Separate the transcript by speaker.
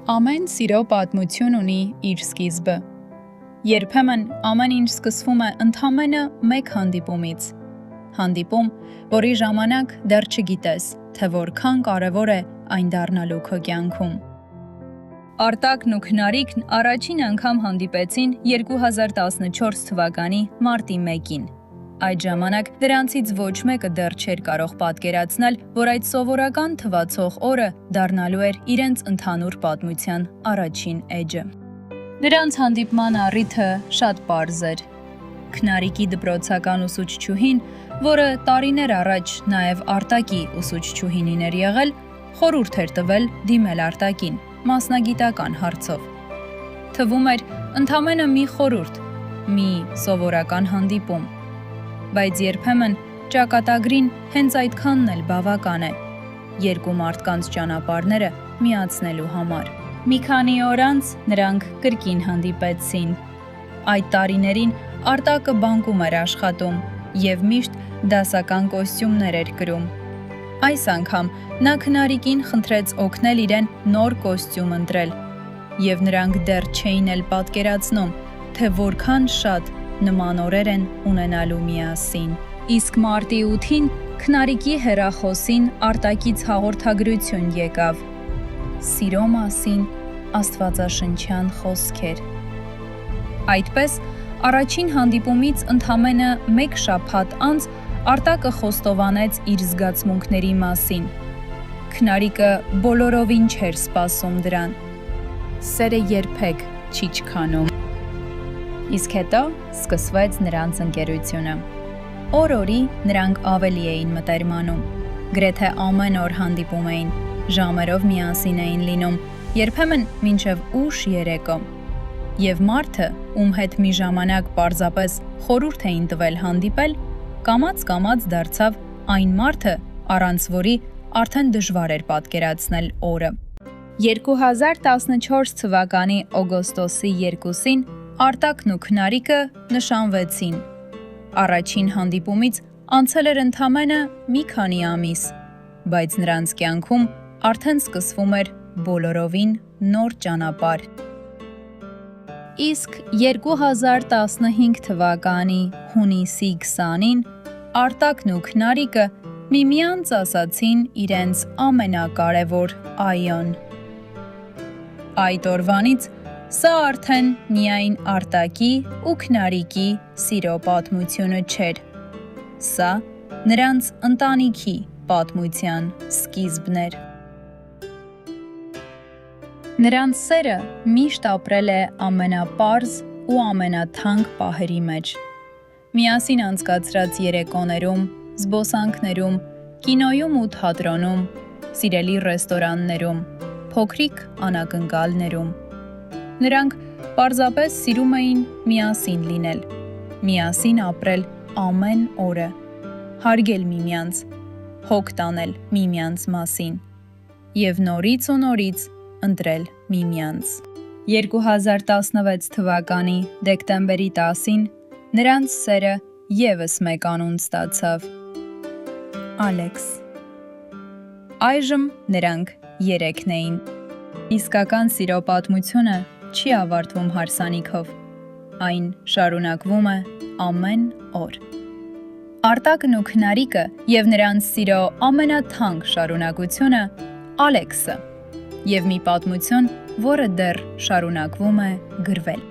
Speaker 1: Ամեն սիրո պատմություն ունի իր սկիզբը։ Երբեմն ամեն ինչ սկսվում է ընդամենը մեկ հանդիպումից։ Հանդիպում, որի ժամանակ դեռ չգիտես, թե որքան կարևոր է այն դառնալու քո կյանքում։ Արտակն ու Քնարիկն առաջին անգամ հանդիպեցին 2014 թվականի մարտի 1-ին։ Այդ ժամանակ դրանցից ոչ մեկը դեռ չէր կարող պատկերացնել, որ այդ սովորական թվացող օրը դառնալու էր իրենց ընդհանուր պատմության առաջին էջը։ Նրանց հանդիպման առիթը շատ պարզ էր։ Քնարիկի դպրոցական ուսուցչուհին, որը տարիներ առաջ նաև Արտակի ուսուցչուհին էր եղել, խորհուրդ էր տվել դիմել Արտակին մասնագիտական հարցով։ Թվում էր ընդամենը մի խորհուրդ, մի սովորական հանդիպում, բայց երբեմն ճակատագրին հենց այդքանն էլ բավական է երկու մարդկանց ճանապարհները միացնելու համար։ Մի քանի օր անց նրանք կրկին հանդիպեցին։ Այդ տարիներին Արտակը բանկում էր աշխատում և միշտ դասական կոստյումներ էր կրում։ Այս անգամ նա Քնարիկին խնդրեց օգնել իրեն նոր կոստյում ընտրել, և նրանք դեռ չէին էլ պատկերացնում, թե որքան շատ նման օրեր են ունենալու միասին։ Իսկ մարտի 8-ին Քնարիկի հեռախոսին Արտակից հաղորդագրություն եկավ։ Սիրո մասին աստվածաշնչյան խոսքեր։ Այդպես, առաջին հանդիպումից ընդամենը մեկ շաբաթ անց Արտակը խոստովանեց իր զգացմունքների մասին։ Քնարիկը բոլորովին չէր սպասում դրան։ Սերը երբեք չի չքանում։ Իսկ հետո սկսվեց նրանց ընկերությունը։ Օր-օրի նրանք ավելի էին մտերմանում։ Գրեթե ամեն օր հանդիպում էին, ժամերով միասին էին լինում, երբեմն մինչև ուշ երեկո։ Եվ մարդը, ում հետ մի ժամանակ պարզապես խորհուրդ էին տվել հանդիպել, կամաց-կամաց դարձավ այն մարդը, առանց որի արդեն դժվար էր պատկերացնել օրը։ 2014 թվականի օգոստոսի 2-ին Արտակն ու Քնարիկը նշանվեցին։ Առաջին հանդիպումից անցել էր ընդամենը մի քանի ամիս, բայց նրանց կյանքում արդեն սկսվում էր բոլորովին նոր ճանապարհ։ Իսկ 2015 թվականի հունիսի 20-ին Արտակն ու Քնարիկը միմյանց ասացին իրենց ամենակարևոր այոն։ Այդ օրվանից սա արդեն միայն Արտակի ու Քնարիկի սիրո պատմությունը չէր։ Սա նրանց ընտանիքի պատմության սկիզբն էր։ Նրանց սերը միշտ ապրել է ամենապարզ ու ամենաթանկ պահերի մեջ։ Միասին անցկացրած երեկոներում, զբոսանքներում, կինոյում ու թատրոնում, սիրելի ռեստորաններում, փոքրիկ անակնկալներում։ Նրանք պարզապես սիրում էին միասին լինել, միասին ապրել ամեն օրը, հարգել միմյանց, հոգ տանել միմյանց մասին և նորից ու նորից ընտրել միմյանց։ 2016 թվականի դեկտեմբերի 10-ին նրանց սերը ևս մեկ անուն ստացավ՝ Ալեքս։ Այժմ նրանք 3 էին։ Իսկական սիրո պատմությունը չի ավարտվում հարսանիքով, այն շարունակվում է ամեն օր։ Արտակն ու Քնարիկը և նրանց սիրո ամենաթանկ շարունակությունը Ալեքսը, և մի պատմություն, որը դեռ շարունակվում է գրվել։